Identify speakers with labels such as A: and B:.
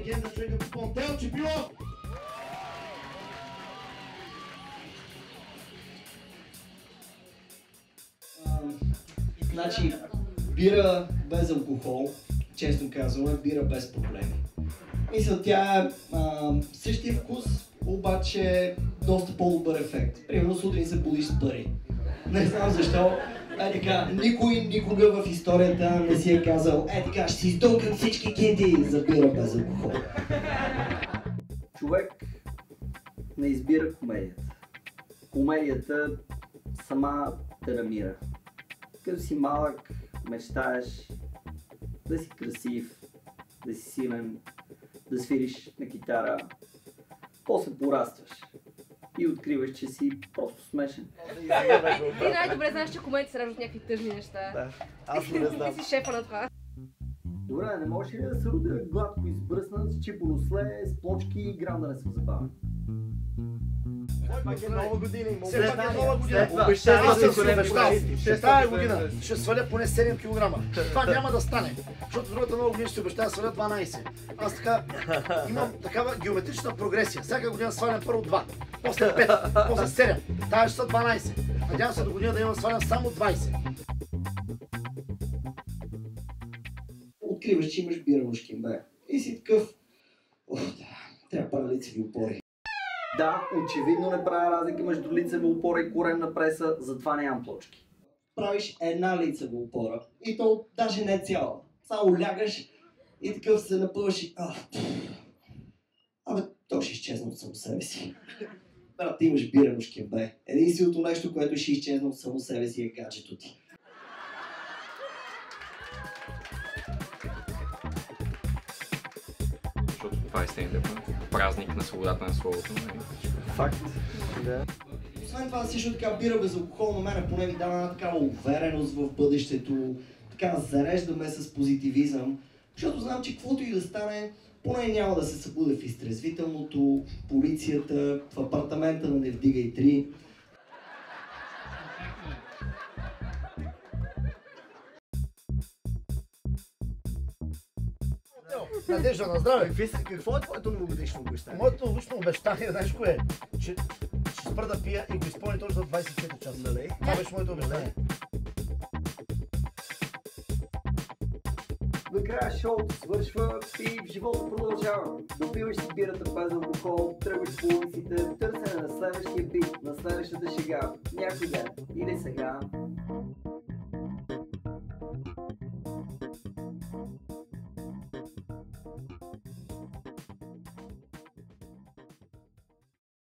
A: легенда, човека по Понтел, че било!
B: Значи, бира без алкохол, честно казвам, е бира без проблеми. Мисля, тя е същия вкус, обаче доста по-добър ефект. Примерно сутрин се будиш с пари. Не знам защо. Така, никой никога в историята не си е казал така, ще си издълкам всички кинти за бира без алкохол. Човек не избира комедията. Комедията сама те намира. Като си малък, мечтаеш да си красив, да си силен, да свириш на китара. После порастваш и откриваш, че си просто смешен.
C: Ти най-добре знаеш, че комедите се раждат някакви тъжни неща.
D: Да, аз не знам.
C: Ти си шефа на това.
B: Добре, не можеш ли да се родя гладко избръснат, с чипоносле, с плочки и грам да не съм забавен?
D: Пак е нова година и
A: Все пак е нова година.
D: Аз съм си
A: обещал.
D: Ще тази година ще сваля поне 7 кг. Това няма да стане, защото другата нова година ще се обещая да сваля 12. Аз така имам такава геометрична прогресия. Всяка година свалям първо 2, после 5, после 7. Тази ще са 12. Надявам се до година да имам свалям само 20.
B: Откриваш, че имаш бира мъжкин бе. И си такъв... трябва пара лицеви опори. Да, очевидно не правя разлика между лицева опора и коремна преса, затова нямам плочки. Правиш една лицева опора и то даже не цяла. Само лягаш и такъв се напъваш и... Абе, то ще изчезна от само себе си. Брат, ти имаш бира мъжкин бе. Единственото нещо, което ще изчезна от само себе си е гаджето ти.
E: Защото това е стендъпа. Празник на свободата на словото.
D: Факт. Да.
B: Освен това, също така бира без алкохол на мен поне ми дава една такава увереност в бъдещето, така зареждаме с позитивизъм, защото знам, че каквото и да стане, поне няма да се събуде в изтрезвителното, полицията, в апартамента на Не вдигай 3.
D: Надежда на здраве.
F: Какво е твоето новогодишно обещание?
D: Моето лично обещание, знаеш кое е? Че ще спра да пия и го изпълня точно за 24 часа.
F: Нали?
D: Това беше моето обещание.
B: Накрая шоуто свършва и живота продължава. Допиваш си бирата без алкохол, тръгваш по улиците, търсене на следващия бит, на следващата шега. Някой ден или сега